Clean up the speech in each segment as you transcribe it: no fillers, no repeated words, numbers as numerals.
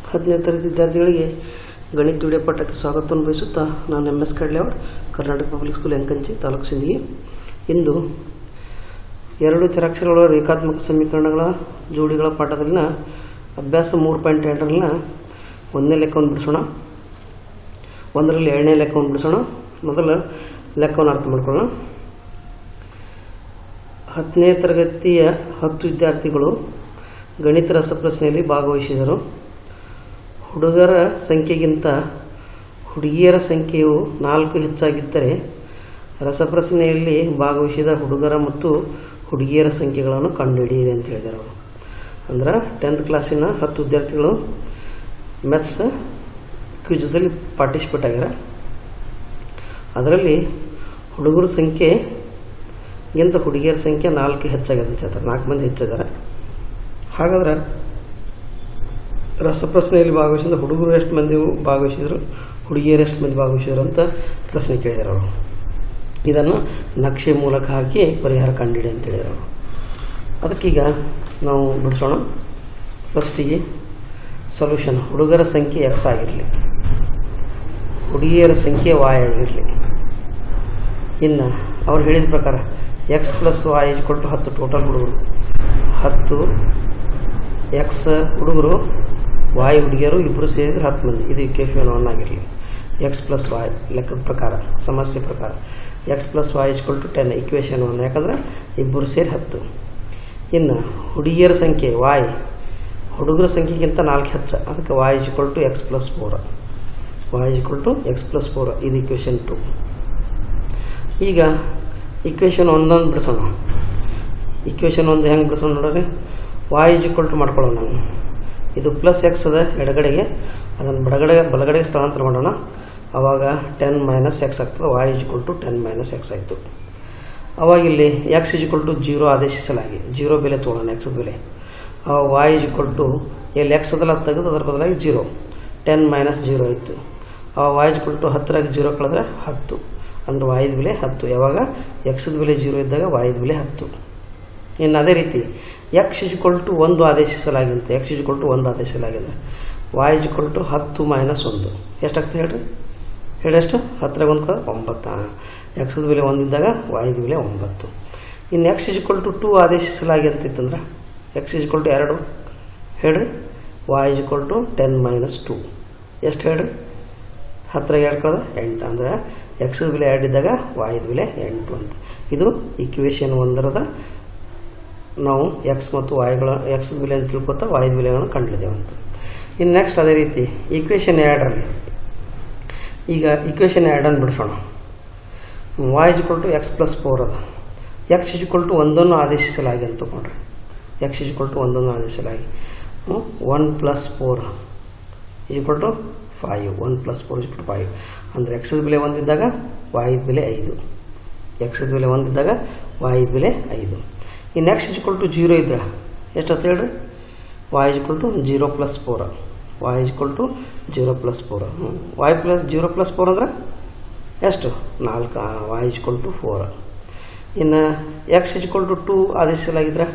10ನೇ ತರಗತಿ ವಿದ್ಯಾರ್ಥಿಗಳಿಗೆ ಗಣಿತ ವಿಡಿಯೋ ಪಾಠಕ್ಕೆ ಸ್ವಾಗತವನ್ನು ಬಯಸುತ್ತಾ ನಾನು MS Kadlewar Karnataka public school Yankanchi taluk Sindagi. ಇಂದು ಎರಡು ಚರಾಕ್ಷರಗಳ ರೇಖಾತ್ಮಕ ಸಮೀಕರಣಗಳ ಜೋಡಿಗಳ ಪಾಠದಲ್ಲಿನ ಅಭ್ಯಾಸ 3.8ರಲ್ಲಿನ ಒಂದನೇ ಲೆಕ್ಕವನ್ನು ಬಿಡಿಸೋಣ. ಒಂದರಲ್ಲಿ ಎರಡನೇ ಲೆಕ್ಕವನ್ನು ಬಿಡಿಸೋಣ. ಮೊದಲ ಲೆಕ್ಕವನ್ನು ಅರ್ಥ ಮಾಡ್ಕೊಳ್ಳೋಣ. 10ನೇ ತರಗತಿಯ 10 ವಿದ್ಯಾರ್ಥಿಗಳು ಗಣಿತ ರಸಪ್ರಶ್ನೆಯಲ್ಲಿ ಭಾಗವಹಿಸಿದರು. ಹುಡುಗರ ಸಂಖ್ಯೆಗಿಂತ ಹುಡುಗಿಯರ ಸಂಖ್ಯೆಯು 4 ಹೆಚ್ಚಾಗಿದ್ದರೆ ರಸಪ್ರಶ್ನೆಯಲ್ಲಿ ಭಾಗವಹಿಸಿದ ಹುಡುಗರ ಮತ್ತು ಹುಡುಗಿಯರ ಸಂಖ್ಯೆಗಳನ್ನು ಕಂಡುಹಿಡಿಯಿರಿ ಅಂತ ಹೇಳಿದರು. ಅಂದ್ರೆ 10th ಕ್ಲಾಸಿನ 10 ವಿದ್ಯಾರ್ಥಿಗಳು ಮ್ಯಾಥ್ಸ್ ಕ್ವಿಜ್ದಲ್ಲಿ ಪಾರ್ಟಿಸಿಪೇಟ್ ಆಗ್ಯಾರ. ಅದರಲ್ಲಿ ಹುಡುಗರ ಸಂಖ್ಯೆಗಿಂತ ಹುಡುಗಿಯರ ಸಂಖ್ಯೆ 4 ಹೆಚ್ಚಾಗಿದೆ ಅಂತ ಹೇಳ್ತಾರೆ. 4 ಮಂದಿ ಹೆಚ್ಚಿದ್ದಾರೆ. ಹಾಗಾದ್ರೆ ರಸಪ್ರಶ್ನೆಯಲ್ಲಿ ಭಾಗವಹಿಸಿದ ಹುಡುಗರು ಎಷ್ಟು ಮಂದಿ ಭಾಗವಹಿಸಿದರು, ಹುಡುಗಿಯರು ಎಷ್ಟು ಮಂದಿ ಭಾಗವಹಿಸಿದರು ಅಂತ ಪ್ರಶ್ನೆ ಕೇಳಿದರು ಅವರು. ಇದನ್ನು ನಕ್ಷೆ ಮೂಲಕ ಹಾಕಿ ಪರಿಹಾರ ಕಂಡುಹಿಡಿ ಅಂತ ಹೇಳಿದರು ಅವರು. ಅದಕ್ಕೀಗ ನಾವು ಬಿಡಿಸೋಣ. ಫಸ್ಟಿಗೆ ಸೊಲ್ಯೂಷನ್. ಹುಡುಗರ ಸಂಖ್ಯೆ X ಆಗಿರಲಿ, ಹುಡುಗಿಯರ ಸಂಖ್ಯೆ Y ಆಗಿರಲಿ. ಇನ್ನು ಅವ್ರು ಹೇಳಿದ ಪ್ರಕಾರ X + Y = 10 ಟೋಟಲ್ ಹುಡುಗರು 10, X ಹುಡುಗರು Y ಹುಡುಗಿಯರು ಇಬ್ಬರು ಸೇರಿದ್ರೆ 10 ಮಂದಿ. ಇದು ಇಕ್ವೇಷನ್ 1 ಆಗಿರಲಿ. X + Y ಲೆಕ್ಕದ ಪ್ರಕಾರ, ಸಮಸ್ಯೆ ಪ್ರಕಾರ X + Y = 10 ಇಕ್ವೇಷನ್ 1, ಯಾಕಂದ್ರೆ ಇಬ್ಬರು ಸೇರಿ 10. ಇನ್ನು ಹುಡುಗಿಯರ ಸಂಖ್ಯೆ Y ಹುಡುಗರ ಸಂಖ್ಯೆಗಿಂತ 4 ಹೆಚ್ಚ, ಅದಕ್ಕೆ Y = X + 4. Y = X + 4 ಇದು ಇಕ್ವೇಷನ್ 2. ಈಗ ಇಕ್ವೇಷನ್ 1 ಬಿಡಿಸೋಣ. ಇಕ್ವೇಷನ್ 1 ಹೆಂಗೆ ಬಿಡಿಸೋಣ ನೋಡ್ರಿ. Y = ಮಾಡ್ಕೊಳ್ಳೋಣ ನಾವು. ಇದು +X ಅದ ಎಡಗಡೆಗೆ, ಅದನ್ನು ಬಲಗಡೆಗೆ ಸ್ಥಳಾಂತರ ಮಾಡೋಣ. ಆವಾಗ 10 - X ಆಗ್ತದೆ. Y = 10 - X ಆಯಿತು. ಆವಾಗ ಇಲ್ಲಿ X = 0 ಆದೇಶಿಸಲಾಗಿ 0 ಬೆಲೆ ತೊಗೊಳ್ಳೋಣ, X ಬೆಲೆ. ಆವಾಗ Y = ಇಲ್ಲಿ X ಅದಲ್ಲ ತೆಗೆದು ಅದರ ಬದಲಾಗಿ 0, 10 - 0 ಆಯಿತು. ಆವಾಗ Y = 10ರಾಗಿ 0 ಕಳೆದ್ರೆ 10, ಅಂದರೆ Y ಬೆಲೆ 10. ಯಾವಾಗ X ಬೆಲೆ 0 ಇದ್ದಾಗ Y ಬೆಲೆ 10. ಇನ್ನು ಅದೇ ರೀತಿ X = 1 ಆದೇಶಿಸಲಾಗಿಂತೆ. X = 1 ಆದೇಶಿಸಲಾಗಿದೆ. Y = 10 - 1 ಎಷ್ಟಾಗ್ತದೆ ಹೇಳ್ರಿ? ಹೇಳಿ ಎಷ್ಟು? 10ರಾಗ 1 9. X ಬೆಲೆ 1 ಇದ್ದಾಗ Y ಬೆಲೆ 9. ಇನ್ನು X = 2 ಆದೇಶಿಸಲಾಗಿಂತಂದ್ರೆ X = 2 ಹೇಳ್ರಿ. Y = 10 - 2 ಎಷ್ಟು ಹೇಳ್ರಿ? 10ರಾಗ 2 ಕಳೆದ 8, ಅಂದರೆ X ಬೆಲೆ 2 ಇದ್ದಾಗ Y ಬೆಲೆ 8 ಅಂತ. ಇದು ಇಕ್ವೇಷನ್ 1ರದ ನಾವು X ಮತ್ತು Yಗಳ X ಬೆಲೆ ಅಂತ ತಿಳ್ಕೊತಾ Y ಬೆಲೆಗಳನ್ನು ಕಂಡುಹಿಡಿದೇವೆ ಅಂತ. ಇನ್ನು ನೆಕ್ಸ್ಟ್ ಅದೇ ರೀತಿ ಇಕ್ವೇಷನ್ 2ರಲ್ಲಿ ಈಗ ಇಕ್ವೇಷನ್ 2 ಬಿಡಿಸೋಣ. Y = X + 4 ಅದ. X = 1 ಆದೇಶಿಸಲಾಗಿ ಅಂತ ತಗೊಂಡ್ರೆ X = 1 ಆದೇಶಿಸಲಾಗಿ 1 + 4 = 5. 1 + 4 = 5, ಅಂದರೆ X ಬೆಲೆ 1 ಇದ್ದಾಗ Y ಬೆಲೆ 5. X ಬೆಲೆ 1 ಇದ್ದಾಗ Y ಬೆಲೆ 5. ಇನ್ನು X = 0 ಇದ್ರೆ ಎಷ್ಟಂತ ಹೇಳ್ರಿ? Y = 0 + 4. Y = 0 + 4. Y + 0 + 4 ಅಂದ್ರೆ ಎಷ್ಟು? 4. Y = 4. ಇನ್ನು X = 2 ಆದೇಶಿಸಲಾಗಿದ್ರೆ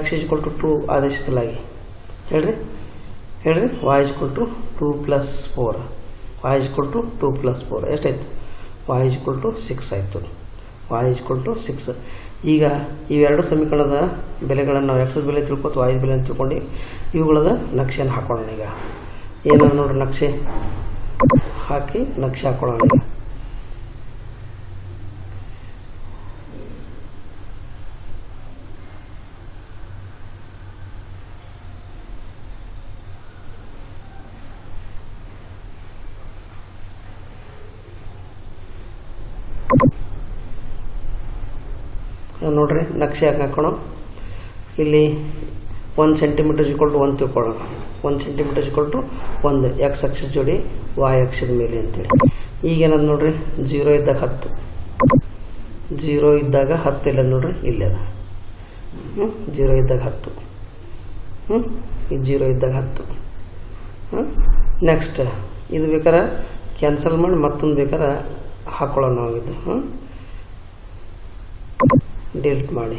X = 2 ಆದೇಶಿಸಲಾಗಿ ಹೇಳ್ರಿ. Y = 2 + 4. Y = 2 + 4 ಎಷ್ಟಾಯಿತು? Y = 6 ಆಯಿತು. Y = 6. ಈಗ ಇವೆರಡು ಸಮೀಕರಣದ ಬೆಲೆಗಳನ್ನು ನಾವು X ಬೆಲೆ ತಿಳ್ಕೊತು, Y ಬೆಲೆ ಅಂತ ತಿಳ್ಕೊಂಡು ಇವುಗಳದ ನಕ್ಷೆಯನ್ನು ಹಾಕೊಳ್ಳೋಣ. ಈಗ ಏನದು ನೋಡ್ರಿ, ನಕ್ಷೆ ಹಾಕಿ ನಕ್ಷೆ ಹಾಕೊಳ್ಳೋಣ. ನೋಡ್ರಿ ನಕ್ಷೆ ಯಾಕೆ ಹಾಕೋಣ. ಇಲ್ಲಿ 1 ಸೆಂಟಿಮೀಟರ್ = 1 ತಿಳ್ಕೊಳ್ಳೋಣ. 1 ಸೆಂಟಿಮೀಟರ್ = 1 X ಅಕ್ಷದ ಜೋಡಿ Y ಅಕ್ಷದ ಮೇಲೆ ಅಂತೇಳಿ. ಈಗೇನದು ನೋಡ್ರಿ, 0 ಇದ್ದಾಗ 10, 0 ಇದ್ದಾಗ 10 ಇಲ್ಲ ನೋಡ್ರಿ, ಇಲ್ಲೇ ಅದ. 0 ಇದ್ದಾಗ 10, ಈಗ 0 ಇದ್ದಾಗ 10. ನೆಕ್ಸ್ಟ್ ಇದು ಬೇಕಾರೆ ಕ್ಯಾನ್ಸಲ್ ಮಾಡಿ ಮತ್ತೊಂದು ಬೇಕಾರೆ ಹಾಕೊಳ್ಳೋಣ ನಾವು. ಇದು ಡಿಲೀಟ್ ಮಾಡಿ.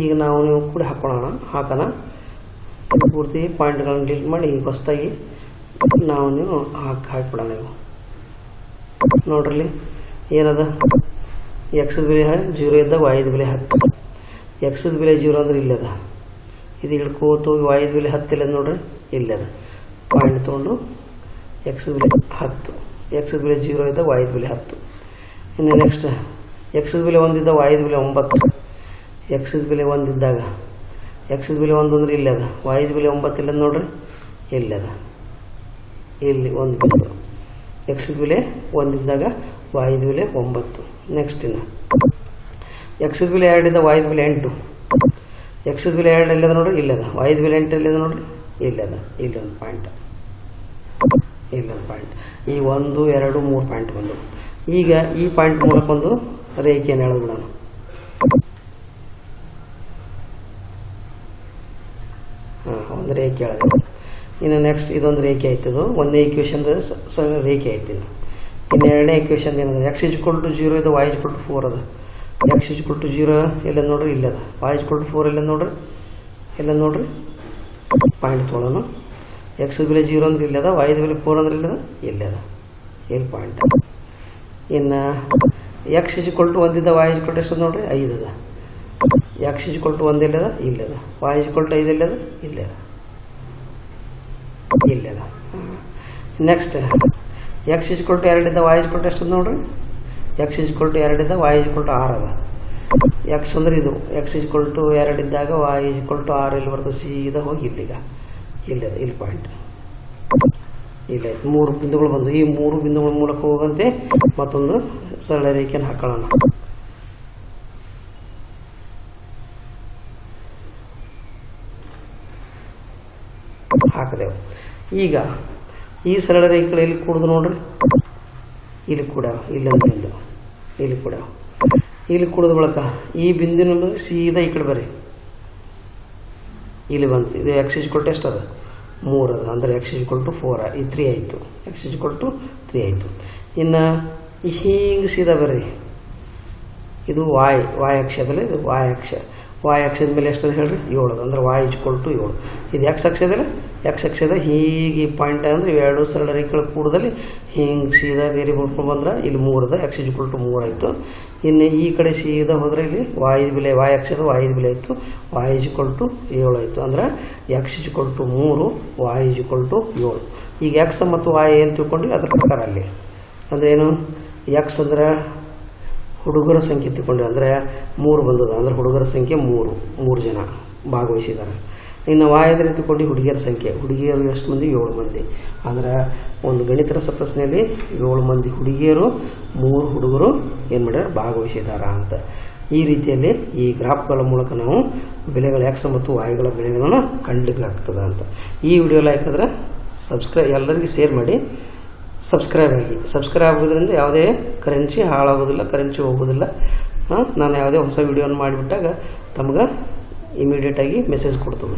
ಈಗ ನಾವು ನೀವು ಕೂಡ ಹಾಕೋಣ ಪೂರ್ತಿ ಪಾಯಿಂಟ್ಗಳನ್ನು ಡಿಲೀಟ್ ಮಾಡಿ ಈಗ ಹೊಸದಾಗಿ ನಾವು ನೀವು ಹಾಕಿಬಿಡೋಣ. ನೀವು ನೋಡ್ರಲ್ಲಿ ಏನದ ಎಕ್ಸದ ಬೆಲೆ 0 ಇದ್ದಾಗ ವಾಯ್ದ ಬೆಲೆ 10. ಎಕ್ಸದ ಬೆಲೆ 0 ಅಂದ್ರೆ ಇಲ್ಲದ. ಇದು ಹಿಡ್ಕೋತ ಹೋಗಿ ವಾಯ್ದ ಬೆಲೆ 10 ಇಲ್ಲದ ನೋಡ್ರಿ, ಇಲ್ಲದ. ಪಾಯಿಂಟ್ ತೊಗೊಂಡು ಎಕ್ಸದ ಬೆಲೆ 10, ಎಕ್ಸದ ಬೆಲೆ 0 ಇದ್ದಾಗ ವಾಯ್ದ ಬೆಲೆ 10. ಇನ್ನು ನೆಕ್ಸ್ಟ್ ಎಕ್ಸದ ಬೆಲೆ 1 ಇದ್ದಾಗ ವಾಯ್ದ ಬೆಲೆ 9. ಎಕ್ಸದ ಬೆಲೆ 1 ಇದ್ದಾಗ ಎಕ್ಸದ ಬೆಲೆ 1 ಅಂದ್ರೆ ಇಲ್ಲದ. ವಾಯ್ದ ಬೆಲೆ 9 ಇಲ್ಲದ ನೋಡ್ರಿ, ಇಲ್ಲದ. ಇಲ್ಲಿ 1 ಬಿಟ್ಟು ಎಕ್ಸದ ಬೆಲೆ 1 ಇದ್ದಾಗ ವಾಯ್ದ ಬೆಲೆ 9. ನೆಕ್ಸ್ಟ್ ಇನ್ನು ಎಕ್ಸದ ಬೆಲೆ 2 ಇದ್ದಾಗ ವಾಯ್ದ ಬೆಲೆ 8. ಎಕ್ಸದ ಬೆಲೆ 2 ಇಲ್ಲದ ನೋಡ್ರಿ, ಇಲ್ಲದ. ವಾಯ್ದ ಬೆಲೆ 8 ಇಲ್ಲದ ನೋಡ್ರಿ, ಇಲ್ಲದ. ಇಲ್ಲೊಂದು ಪಾಯಿಂಟ್, ಇಲ್ಲೊಂದು ಪಾಯಿಂಟ್. ಈ 1 2 3 ಪಾಯಿಂಟ್ ಬಂದು. ಈಗ ಈ ಪಾಯಿಂಟ್ ಮೂಲಕ ಒಂದು ರೇಖೆಯನ್ನು ಎಳೆದ್ಬಿಡೋಣ. ಒಂದು ರೇಖೆ ಎಳೆದ. ಇನ್ನು ನೆಕ್ಸ್ಟ್ ಇದೊಂದು ರೇಖೆ ಆಯ್ತದು. ಒಂದನೇ ಈಕ್ವೇಷನ್ ರೇಖೆ ಆಯ್ತು. ಇನ್ನು ಎರಡನೇ ಈಕ್ವೇಷನ್ ಏನದ, x = 0 ಇದೆ, y = 4 ಅದ. x = 0 ಎಲ್ಲ ನೋಡ್ರಿ, ಇಲ್ಲದ. y = 4 ಎಲ್ಲ ನೋಡ್ರಿ, ಎಲ್ಲ ನೋಡ್ರಿ. ಪಾಯಿಂಟ್ ತೊಗೊಳ್ಳೋಣ. x ಬೆಲೆ 0 ಅಂದ್ರೆ ಇಲ್ಲದ, y ಬೆಲೆ 4 ಅಂದ್ರೆ ಇಲ್ಲದ, ಇಲ್ಲದ. ಇಲ್ಲಿ ಪಾಯಿಂಟ್. ಇನ್ನು x = 1 ಇದ್ದ y = ಎಷ್ಟು ನೋಡ್ರಿ, 5 ಅದ. x = 1 ಇಲ್ಲದ, ಇಲ್ಲದ. y = 5 ಇಲ್ಲದ, ಇಲ್ಲದ, ಇಲ್ಲದ. ನೆಕ್ಸ್ಟ್ x = 2 ಇದ್ದ y = ಎಷ್ಟು ನೋಡ್ರಿ, x = 2 ಇದ್ದ y = 6 ಅದ. x ಅಂದ್ರೆ ಇದು, x = 2 ಇದ್ದಾಗ y = 6 ಇಲ್ಲಿ ಬರ್ತದೆ. ಸೀದಾ ಹೋಗಿ ಇಲ್ಲಿಗ, ಇಲ್ಲದ. ಇಲ್ಲಿ ಪಾಯಿಂಟ್, ಇಲ್ಲ. 3 ಬಿಂದುಗಳು ಬಂದು. ಈ 3 ಬಿಂದುಗಳ ಮೂಲಕ ಹೋಗಂತೆ ಮತ್ತೊಂದು ಸರಳ ರೇಖೆಯನ್ನು ಹಾಕೊಳ್ಳೋಣ. ಹಾಕಿದೆವು. ಈಗ ಈ ಸರಳ ರೇಖೆಗಳು ಇಲ್ಲಿ ಕೂಡುದು ನೋಡ್ರಿ, ಇಲ್ಲಿ ಕೂಡ, ಇಲ್ಲೊಂದು ಬಿಂದು, ಇಲ್ಲಿ ಕೂಡ, ಇಲ್ಲಿ ಕೂಡಿದ ಬಳಕ ಈ ಬಿಂದುವಿನ ಸೀದಾ ಈ ಕಡೆ ಬರ್ರಿ, ಇಲ್ಲಿ ಬಂತು. ಇದು x = ಎಷ್ಟು ಅದ, 3 ಅದ. ಅಂದರೆ x = 4, ಈ 3 ಆಯಿತು. x = 3 ಆಯಿತು. ಇನ್ನು ಹಿಂಗೆ ಸೀದಾ ಬರ್ರಿ, ಇದು y ಅಕ್ಷದಲ್ಲಿ, ಇದು y ಅಕ್ಷ. y ಅಕ್ಷದ ಮೇಲೆ ಎಷ್ಟದ ಹೇಳ್ರಿ, 7 ಅದ. ಅಂದರೆ y = 7. ಇದು x ಅಕ್ಷದಲ್ಲ, x ಅಕ್ಷದ ಹೀಗೆ ಪಾಯಿಂಟ್ ಅಂದರೆ ಎರಡು ಸರಳ ರೇಖೆಗಳ ಕೂಡದಲ್ಲಿ ಹಿಂಗೆ ಸೀದಾ ಬೇರೆ ಬರ್ಕೊಂಡು ಬಂದ್ರೆ ಇಲ್ಲಿ 3 ಅದ. x = 3 ಆಯಿತು. ಇನ್ನು ಈ ಕಡೆ ಸೀದಾ ಹೋದರೆ ಇಲ್ಲಿ y ಅಕ್ಷದ y ಬೆಲೆ ಆಯಿತು, y = 7 ಆಯಿತು. ಅಂದ್ರೆ x = 3, y = 7. ಈಗ x ಮತ್ತು y ಏನು ತಿಳ್ಕೊಂಡ್ವಿ ಅದ್ರ ಪ್ರಕಾರ ಅಲ್ಲಿ ಅಂದರೆ ಏನು, x ಅಂದ್ರೆ ಹುಡುಗರ ಸಂಖ್ಯೆ ತಿಳ್ಕೊಂಡ್ವಿ, ಅಂದರೆ 3 ಬಂದದ. ಅಂದರೆ ಹುಡುಗರ ಸಂಖ್ಯೆ 3 ಜನ ಭಾಗವಹಿಸಿದ್ದಾರೆ. ಇನ್ನು y ಅಂದರೆ ತಿಳ್ಕೊಂಡು ಹುಡುಗಿಯರ ಸಂಖ್ಯೆ, ಹುಡುಗಿಯರು ಎಷ್ಟು ಮಂದಿ, 7 ಮಂದಿ. ಅಂದರೆ ಒಂದು ಗಣಿತ ರಸಪ್ರಶ್ನೆಯಲ್ಲಿ 7 ಮಂದಿ ಹುಡುಗಿಯರು 3 ಹುಡುಗರು ಏನು ಮಾಡ್ಯಾರ, ಭಾಗವಹಿಸಿದಾರ ಅಂತ. ಈ ರೀತಿಯಲ್ಲಿ ಈ ಗ್ರಾಫ್ಗಳ ಮೂಲಕ ನಾವು ಬೆಲೆಗಳ x ಮತ್ತು yಗಳ ಬೆಲೆಗಳನ್ನು ಕಂಡುಹಿಡಿಯಬೇಕಾಗ್ತದೆ ಅಂತ. ಈ ವಿಡಿಯೋ ಲೈಕ್ ಆದರೆ ಎಲ್ಲರಿಗೂ ಶೇರ್ ಮಾಡಿ, ಸಬ್ಸ್ಕ್ರೈಬ್ ಆಗಿ. ಸಬ್ಸ್ಕ್ರೈಬ್ ಆಗೋದ್ರಿಂದ ಯಾವುದೇ ಕರೆನ್ಸಿ ಹಾಳಾಗೋದಿಲ್ಲ, ಕರೆನ್ಸಿ ಹೋಗೋದಿಲ್ಲ. ನಾನು ಯಾವುದೇ ಹೊಸ ವಿಡಿಯೋನ ಮಾಡಿಬಿಟ್ಟಾಗ ತಮ್ಗೆ ಇಮಿಡಿಯೇಟಾಗಿ ಮೆಸೇಜ್ ಕೊಡ್ತದೆ.